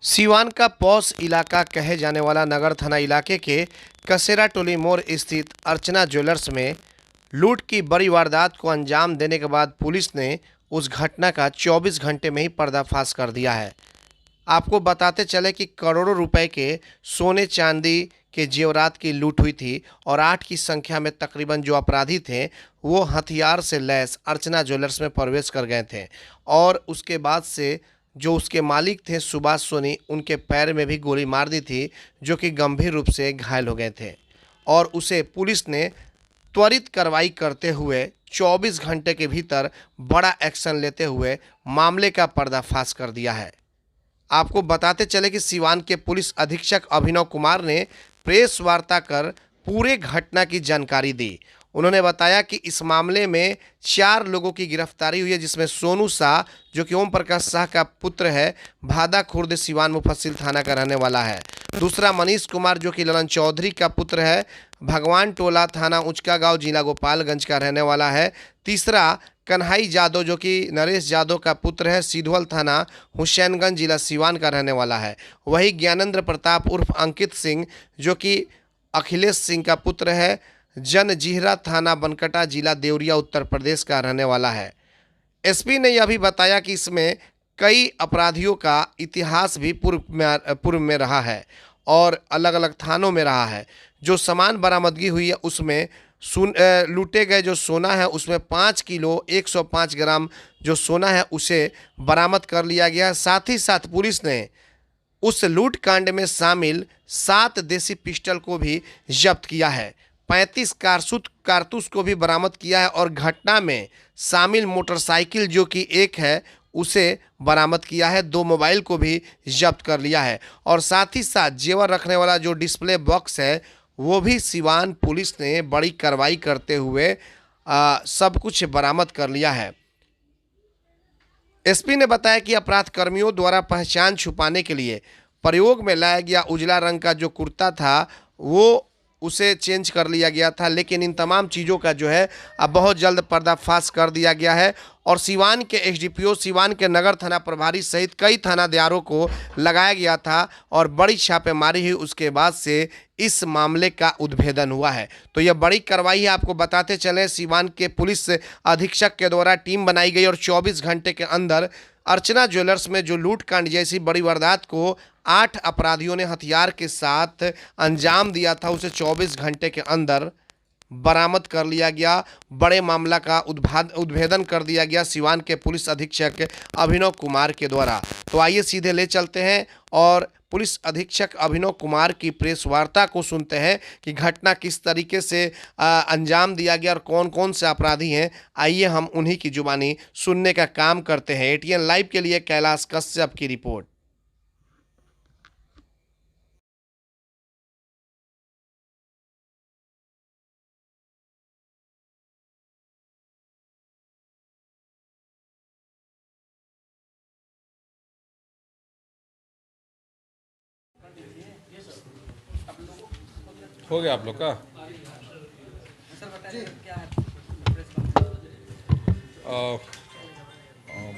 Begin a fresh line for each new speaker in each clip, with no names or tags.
सीवान का पॉश इलाका कहे जाने वाला नगर थाना इलाके के कसेरा टोली मोड़ स्थित अर्चना ज्वेलर्स में लूट की बड़ी वारदात को अंजाम देने के बाद पुलिस ने उस घटना का 24 घंटे में ही पर्दाफाश कर दिया है। आपको बताते चले कि करोड़ों रुपए के सोने चांदी के जेवरात की लूट हुई थी और 8 की संख्या में तकरीबन जो अपराधी थे वो हथियार से लैस अर्चना ज्वेलर्स में प्रवेश कर गए थे और उसके बाद से जो उसके मालिक थे सुभाष सोनी, उनके पैर में भी गोली मार दी थी, जो कि गंभीर रूप से घायल हो गए थे और उसे पुलिस ने त्वरित कार्रवाई करते हुए 24 घंटे के भीतर बड़ा एक्शन लेते हुए मामले का पर्दाफाश कर दिया है। आपको बताते चले कि सीवान के पुलिस अधीक्षक अभिनव कुमार ने प्रेस वार्ता कर पूरे घटना की जानकारी दी। उन्होंने बताया कि इस मामले में 4 लोगों की गिरफ्तारी हुई है, जिसमें सोनू शाह जो कि ओम प्रकाश शाह का पुत्र है, भादा खुर्द सिवान मुफस्सिल थाना का रहने वाला है। दूसरा मनीष कुमार जो कि ललन चौधरी का पुत्र है, भगवान टोला थाना ऊंचका गांव जिला गोपालगंज का रहने वाला है। तीसरा कन्हई यादव जो कि नरेश यादव का पुत्र है, सिधवल थाना हुसैनगंज जिला सीवान का रहने वाला है। वही ज्ञानेंद्र प्रताप उर्फ अंकित सिंह जो कि अखिलेश सिंह का पुत्र है, जनजीहरा थाना बनकटा जिला देवरिया उत्तर प्रदेश का रहने वाला है। एसपी ने यह भी बताया कि इसमें कई अपराधियों का इतिहास भी पूर्व में रहा है और अलग अलग थानों में रहा है। जो सामान बरामदगी हुई है उसमें लूटे गए जो सोना है उसमें 5 किलो 105 ग्राम जो सोना है उसे बरामद कर लिया गया। साथ ही साथ पुलिस ने उस लूट कांड में शामिल 7 देसी पिस्टल को भी जब्त किया है, 35 कारतूस को भी बरामद किया है और घटना में शामिल मोटरसाइकिल जो कि एक है उसे बरामद किया है, 2 मोबाइल को भी जब्त कर लिया है और साथ ही साथ जेवर रखने वाला जो डिस्प्ले बॉक्स है वो भी सीवान पुलिस ने बड़ी कार्रवाई करते हुए सब कुछ बरामद कर लिया है। एसपी ने बताया कि अपराध कर्मियों द्वारा पहचान छुपाने के लिए प्रयोग में लाया गया उजला रंग का जो कुर्ता था वो उसे चेंज कर लिया गया था, लेकिन इन तमाम चीज़ों का जो है अब बहुत जल्द पर्दाफाश कर दिया गया है और सीवान के एसडीपीओ, सीवान के नगर थाना प्रभारी सहित कई थानादारों को लगाया गया था और बड़ी छापेमारी हुई। उसके बाद से इस मामले का उद्भेदन हुआ है। तो यह बड़ी कार्रवाई है। आपको बताते चलें सीवान के पुलिस अधीक्षक के द्वारा टीम बनाई गई और 24 घंटे के अंदर अर्चना ज्वेलर्स में जो लूट कांड जैसी बड़ी वारदात को 8 अपराधियों ने हथियार के साथ अंजाम दिया था उसे 24 घंटे के अंदर बरामद कर लिया गया। बड़े मामला का उद्भेदन कर दिया गया सीवान के पुलिस अधीक्षक अभिनव कुमार के द्वारा। तो आइए सीधे ले चलते हैं और पुलिस अधीक्षक अभिनव कुमार की प्रेस वार्ता को सुनते हैं कि घटना किस तरीके से अंजाम दिया गया और कौन कौन से अपराधी हैं। आइए हम उन्हीं की जुबानी सुनने का काम करते हैं। एटीएन लाइव के लिए कैलाश कश्यप की रिपोर्ट।
हो गया आप लोग का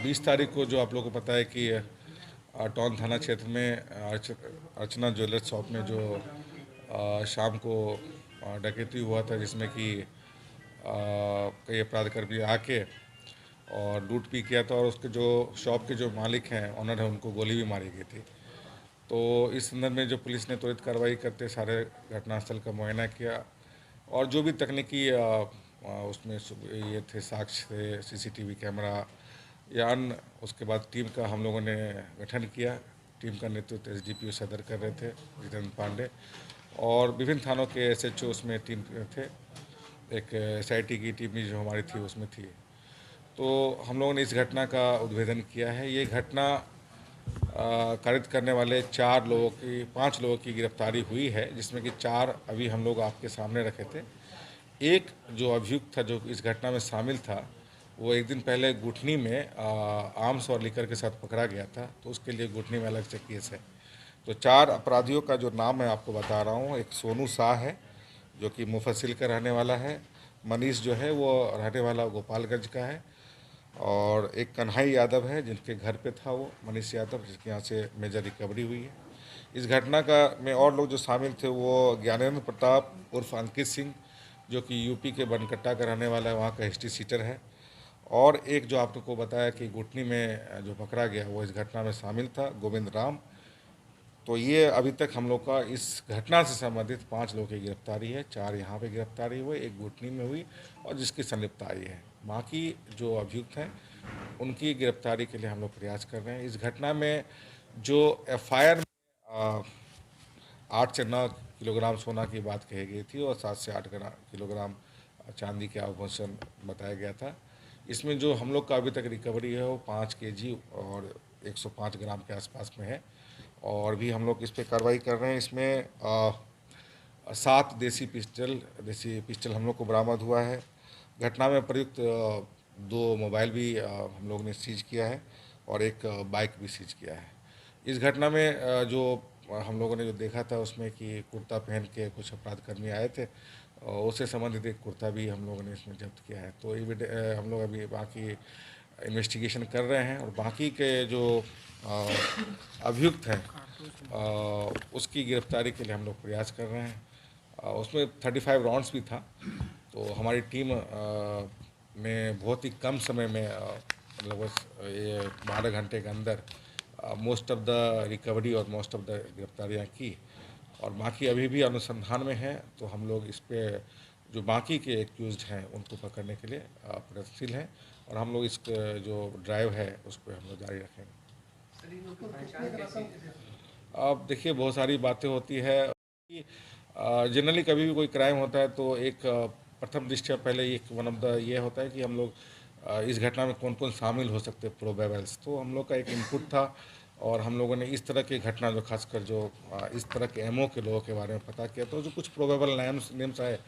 20 तारीख को जो आप लोग को पता है कि टाउन थाना क्षेत्र में अर्चना ज्वेलर्स शॉप में जो शाम को डकैती हुआ था, जिसमें कि कई अपराधकर्मी आके और लूट भी किया था और उसके जो शॉप के जो मालिक हैं, ऑनर हैं, उनको गोली भी मारी गई थी। तो इस संदर्भ में जो पुलिस ने त्वरित कार्रवाई करते सारे घटनास्थल का मुआयना किया और जो भी तकनीकी उसमें ये थे, साक्ष्य थे, सीसीटीवी कैमरा या अन्य, उसके बाद टीम का हम लोगों ने गठन किया। टीम का नेतृत्व एसडीपीओ सदर कर रहे थे जितेंद्र पांडे और विभिन्न थानों के एसएचओ उसमें टीम थे। एक एसआईटी की टीम भी जो हमारी थी उसमें थी। तो हम लोगों ने इस घटना का उद्भेदन किया है। ये घटना कारित करने वाले 5 लोगों की गिरफ्तारी हुई है, जिसमें कि 4 अभी हम लोग आपके सामने रखे थे। एक जो अभियुक्त था जो इस घटना में शामिल था, वो एक दिन पहले गुठनी में आर्म्स और लिकर के साथ पकड़ा गया था, तो उसके लिए गुठनी में अलग से केस है। तो 4 अपराधियों का जो नाम मैं आपको बता रहा हूँ, एक सोनू शाह है जो कि मुफस्सिल का रहने वाला है, मनीष जो है वो रहने वाला गोपालगंज का है, और एक कन्हई यादव है जिनके घर पे था वो मनीष यादव, जिसके यहाँ से मेजर रिकवरी हुई है। इस घटना का में और लोग जो शामिल थे वो ज्ञानेंद्र प्रताप उर्फ अंकित सिंह, जो कि यूपी के बनकट्टा का रहने वाला है, वहाँ का हिस्ट्री सीटर है। और एक जो आपको बताया कि गुटनी में जो पकड़ा गया वो इस घटना में शामिल था, गोविंद राम। तो ये अभी तक हम लोग का इस घटना से संबंधित 5 लोगों की गिरफ्तारी है। 4 यहाँ पे गिरफ्तारी हुई, एक गुटनी में हुई और जिसकी संलिप्तता आई है। बाकी जो अभियुक्त हैं उनकी गिरफ्तारी के लिए हम लोग प्रयास कर रहे हैं। इस घटना में जो एफआईआर में 8 से 9 किलोग्राम सोना की बात कही गई थी और 7 से 8 किलोग्राम चांदी के आभूषण बताया गया था। इसमें जो हम लोग का अभी तक रिकवरी है वो 5 केजी और 105 ग्राम के आसपास में है। और भी हम लोग इस पर कार्रवाई कर रहे हैं। इसमें 7 देसी पिस्टल हम लोग को बरामद हुआ है। घटना में प्रयुक्त 2 मोबाइल भी हम लोग ने सीज किया है और एक बाइक भी सीज किया है। इस घटना में जो हम लोगों ने जो देखा था उसमें कि कुर्ता पहन के कुछ अपराधकर्मी आए थे, उससे संबंधित एक कुर्ता भी हम लोगों ने इसमें जब्त किया है। तो हम लोग अभी बाकी इन्वेस्टिगेशन कर रहे हैं और बाकी के जो अभियुक्त हैं उसकी गिरफ्तारी के लिए हम लोग प्रयास कर रहे हैं। उसमें 35 राउंड्स भी था। तो हमारी टीम ने बहुत ही कम समय में लगभग ये 12 घंटे के अंदर मोस्ट ऑफ द रिकवरी और मोस्ट ऑफ द गिरफ्तारियाँ की और बाकी अभी भी अनुसंधान में है। तो हम लोग इस पे जो बाकी के एक्यूज्ड हैं उनको पकड़ने के लिए प्रयत्नशील हैं और हम लोग इस जो ड्राइव है उस पर हम लोग जारी रखेंगे। अब देखिए बहुत सारी बातें होती है कि जनरली कभी भी कोई क्राइम होता है तो एक प्रथम दृष्टया पहले एक वन ऑफ द ये होता है कि हम लोग इस घटना में कौन कौन शामिल हो सकते हैं प्रोबेबल्स। तो हम लोग का एक इनपुट था और हम लोगों ने इस तरह की घटना जो खासकर जो इस तरह के एमओ के लोगों के बारे में पता किया, तो जो कुछ प्रोबेबल नेम्स आए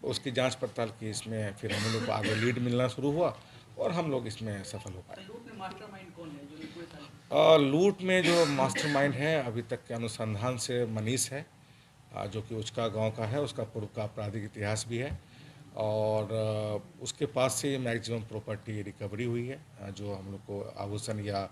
उसकी जांच पड़ताल की। इसमें फिर हम लोग को आगे लीड मिलना शुरू हुआ और हम लोग इसमें सफल हो पाए। लूट में जो मास्टरमाइंड है अभी तक के अनुसंधान से मनीष है, जो कि उचका गांव का है। उसका पूर्व का आपराधिक इतिहास भी है और उसके पास से मैक्सिमम प्रॉपर्टी रिकवरी हुई है। जो हम लोग को आभूषण या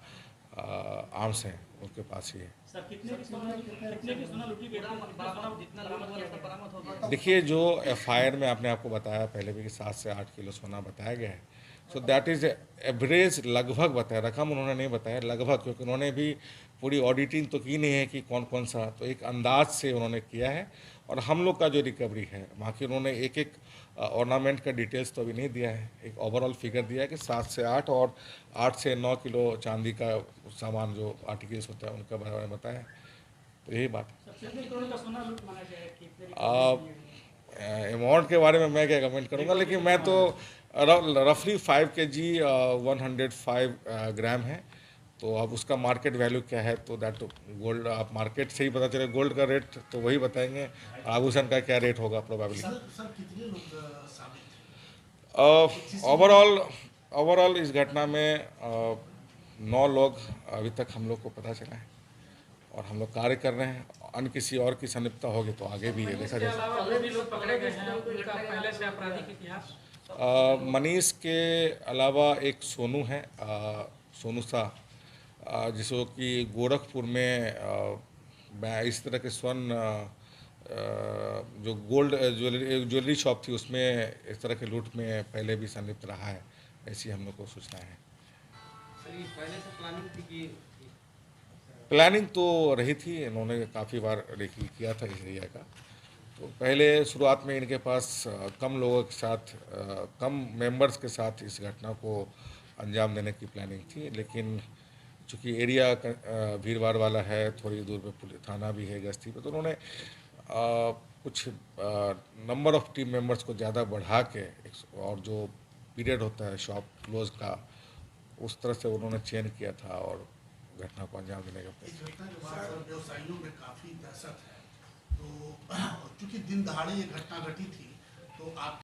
आर्म्स हैं उनके पास ही है।
सर कितने की सोना लूटी गई थी? जितना बरामद किया था बरामद होगा।
देखिए जो एफआईआर में आपने आपको बताया पहले भी कि 7 से 8 किलो सोना बताया गया है। सो दैट इज़ एवरेज, लगभग बताया, रकम उन्होंने नहीं बताया, लगभग, क्योंकि उन्होंने भी पूरी ऑडिटिंग तो की नहीं है कि कौन कौन सा, तो एक अंदाज से उन्होंने किया है। और हम लोग का जो रिकवरी है बाकी उन्होंने एक एक ऑर्नामेंट का डिटेल्स तो अभी नहीं दिया है, एक ओवरऑल फिगर दिया है कि 7 से 8 और 8 से 9 किलो चांदी का सामान जो आर्टिकल्स होता है उनका बारे में बताया। तो यही बात है।
कितने करोड़ का सोना लूट माना गया है? कितने
अमाउंट के बारे में मैं क्या कमेंट करूंगा, लेकिन मैं तो रफली 5 केजी 105 ग्राम है। तो अब उसका मार्केट वैल्यू क्या है, तो दैट गोल्ड आप मार्केट से ही पता चले। गोल्ड का रेट तो वही बताएंगे, आभूषण का क्या रेट होगा प्रोबेबली।
सर कितने लोग शामिल थे?
ओवरऑल इस घटना में 9 लोग अभी तक हम लोग को पता चला है और हम लोग कार्य कर रहे हैं। अन्य किसी और की संलिप्तता होगी तो आगे भी ये देखा
इसके
जा
अलावा और भी लोग पकड़े गए हैं उनका पहले से आपराधिक इतिहास?
मनीष के अलावा एक सोनू है, सोनू शाह, जिसको कि गोरखपुर में इस तरह के स्वर्ण जो गोल्ड ज्वेलरी शॉप थी उसमें इस तरह के लूट में पहले भी संलिप्त रहा है, ऐसी हम लोग को सूचना है।
पहले से प्लानिंग थी कि
प्लानिंग तो रही थी, इन्होंने काफ़ी बार रेकी किया था इस एरिया का। तो पहले शुरुआत में इनके पास कम लोगों के साथ, कम मेंबर्स के साथ इस घटना को अंजाम देने की प्लानिंग थी, लेकिन चूँकि एरिया भीड़ भाड़ वाला है, थोड़ी दूर पे पुलिस थाना भी है गश्ती पे, तो उन्होंने कुछ नंबर ऑफ टीम मेंबर्स को ज़्यादा बढ़ा के और जो पीरियड होता है शॉप क्लोज का उस तरह से उन्होंने चेंज किया था और घटना को अंजाम देने का
इस घटना के बाद सर व्यवसायियों में काफी दहशत है। तो चूंकि दिन दहाड़े ये घटना घटी थी, तो आप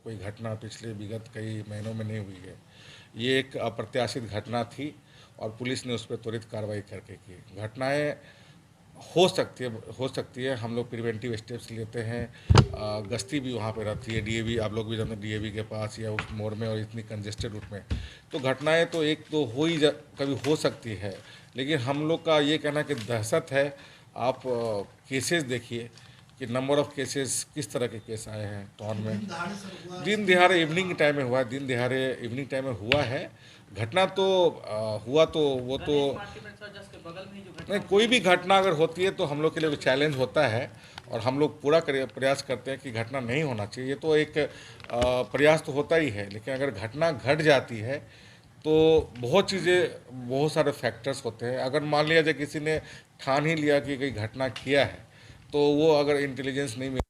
कोई घटना पिछले विगत कई महीनों में नहीं हुई है। ये एक अप्रत्याशित घटना थी और पुलिस ने उस पर त्वरित कार्रवाई करके की। घटनाएं हो सकती है। हम लोग प्रिवेंटिव स्टेप्स लेते हैं। गश्ती भी वहाँ पे रहती है, डीएवी, आप लोग भी जानते हैं, डीएवी के पास या उस मोड़ में और इतनी कंजेस्टेड रूट में, तो घटनाएं तो एक तो कभी हो सकती है। लेकिन हम लोग का ये कहना कि दहशत है। आप केसेस देखिए कि नंबर ऑफ़ केसेस किस तरह के केस आए हैं टॉन में।
दिन दहाड़े सर हुआ।
दिन दिहाड़े इवनिंग टाइम में हुआ है, दिन दिहाड़े इवनिंग टाइम में हुआ है। घटना तो हुआ तो वो तो
मार्केट सर जस्ट के बगल में ही जो घटना
नहीं, कोई भी घटना अगर होती है तो हम लोग के लिए चैलेंज होता है और हम लोग पूरा प्रयास करते हैं कि घटना नहीं होना चाहिए। ये तो एक प्रयास तो होता ही है, लेकिन अगर घटना घट जाती है तो बहुत चीज़ें, बहुत सारे फैक्टर्स होते हैं। अगर मान लिया जाए किसी ने ठान ही लिया कि कोई घटना किया है, तो वो अगर इंटेलिजेंस नहीं मिल,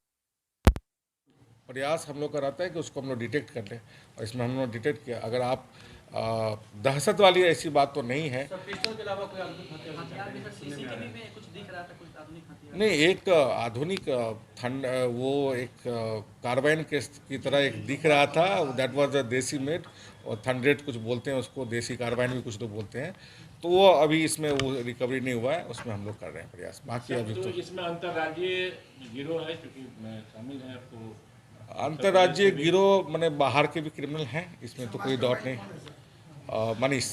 प्रयास हम लोग का रहता है कि उसको हम लोग डिटेक्ट कर लें, और इसमें हम लोग डिटेक्ट किया। अगर आप दहशत वाली ऐसी बात तो नहीं है।
पिस्टल के अलावा कोई हथियार भी सर सीसीटीवी में कुछ दिख रहा था, कुछ आधुनिक हथियार?
नहीं, एक आधुनिक वो एक कार्बाइन की तरह एक दिख रहा था। दैट वाज अ देसी मेड, और थंडरेट कुछ बोलते हैं उसको, देसी कार्बाइन भी कुछ लोग बोलते हैं। तो वो अभी इसमें वो रिकवरी नहीं हुआ है, उसमें हम लोग कर रहे हैं प्रयास। बाकी अभी
तो
तो
इसमें अंतर्राज्यीय गिरोह है, क्योंकि मैं शामिल है आपको।
अंतर्राज्यीय गिरोह मैंने बाहर के भी क्रिमिनल हैं, इसमें तो कोई डाउट नहीं। मनीष।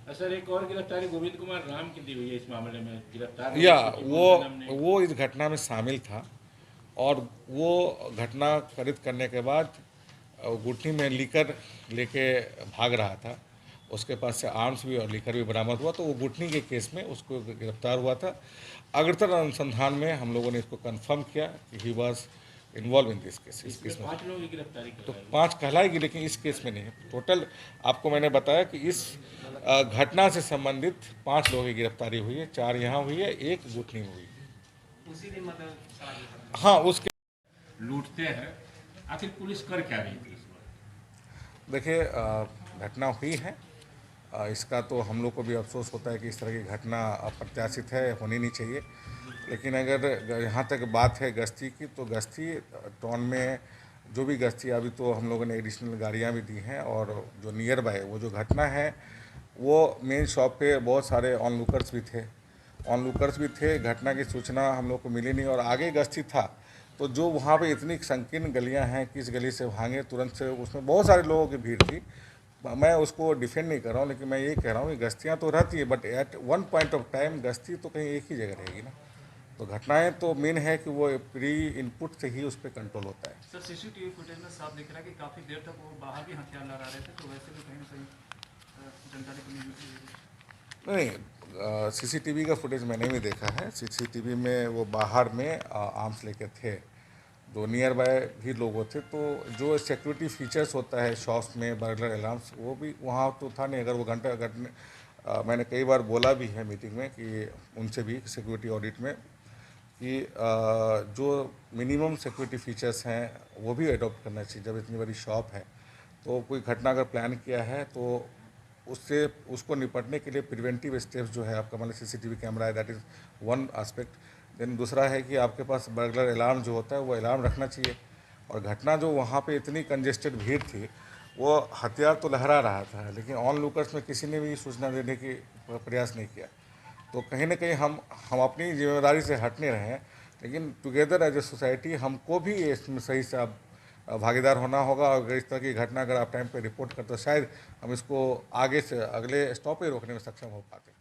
सर, एक और गिरफ्तारी गोविंद कुमार राम की दी हुई है इस मामले में, गिरफ्तार
या
हमने।
वो इस घटना में शामिल था, और वो घटना करित करने के बाद गुटनी में लीकर लेके भाग रहा था। उसके पास से आर्म्स भी और लीकर भी बरामद हुआ, तो वो गुटनी के केस में उसको गिरफ्तार हुआ था। अग्रतर अनुसंधान में हम लोगों ने इसको कंफर्म किया कि he was involve in this case. इस केस में
5 लोगों की गिरफ्तारी की
तो 5 कहलाएगी, लेकिन इस केस में नहीं है। टोटल आपको मैंने बताया कि इस घटना से संबंधित 5 लोगों की गिरफ्तारी हुई है। 4 यहाँ हुई है, 1 गुटनी में हुई है।
उसी दिन मतलब
हाँ, उसके
लूटते हैं, आखिर पुलिस कर क्या रही थी इस वक्त?
देखिए, घटना हुई है। इसका तो हम लोग को भी अफसोस होता है कि इस तरह की घटना अप्रत्याशित है, होनी नहीं चाहिए। लेकिन अगर यहाँ तक बात है गश्ती की, तो गश्ती टाउन में जो भी गश्ती, अभी तो हम लोगों ने एडिशनल गाड़ियाँ भी दी हैं, और जो नियर बाय वो जो घटना है, वो मेन शॉप पे बहुत सारे ऑनलुकर्स भी थे। घटना की सूचना हम लोग को मिली नहीं, और आगे गश्ती था, तो जो वहाँ पे इतनी संकीर्ण गलियाँ हैं, किस गली से भागे तुरंत से, उसमें बहुत सारे लोगों की भीड़ थी। मैं उसको डिफेंड नहीं कर रहा हूँ, लेकिन मैं ये कह रहा हूँ कि गश्तियाँ तो रहती है, but at one point of time गश्ती तो कहीं एक ही जगह रहेगी ना। तो घटनाएं तो मेन है कि वो प्री इनपुट से ही उस पर कंट्रोल होता है।
सर, सीसीटीवी फुटेज में साफ दिख रहा है कि काफ़ी देर तक वो बाहर भी हथियार लहरा रहे थे, तो वैसे भी कहीं ना कहीं जानकारी को नहीं मिली।
नहीं, सीसीटीवी का फुटेज मैंने भी देखा है। सीसीटीवी में वो बाहर में आर्म्स लेके थे, दो नियर बाय भी लोग थे। तो जो सिक्योरिटी फीचर्स होता है शॉप्स में, बर्गलर अलार्म्स, वो भी वहाँ तो था नहीं। अगर वो मैंने कई बार बोला भी है मीटिंग में कि उनसे भी सिक्योरिटी ऑडिट में कि जो मिनिमम सिक्योरिटी फीचर्स हैं वो भी अडॉप्ट करना चाहिए। जब इतनी बड़ी शॉप है, तो कोई घटना अगर प्लान किया है, तो उसको निपटने के लिए प्रिवेंटिव स्टेप्स जो है, आपका मतलब सीसीटीवी कैमरा है, that is one aspect. Then दूसरा है कि आपके पास बर्गलर अलार्म जो होता है वो अलार्म रखना चाहिए। और घटना जो वहाँ पे इतनी कंजेस्टेड भीड़ थी, वो हथियार तो लहरा रहा था, लेकिन ऑन लुकर्स में किसी ने भी सूचना देने की प्रयास नहीं किया। तो कहीं ना कहीं हम अपनी जिम्मेदारी से हट नहीं रहे हैं, लेकिन टुगेदर एज ए सोसाइटी हमको भी इसमें सही से अब भागीदार होना होगा। और अगर इस तरह की घटना अगर आप टाइम पे रिपोर्ट करते, तो शायद हम इसको आगे से अगले स्टॉप पे रोकने में सक्षम हो पाते हैं।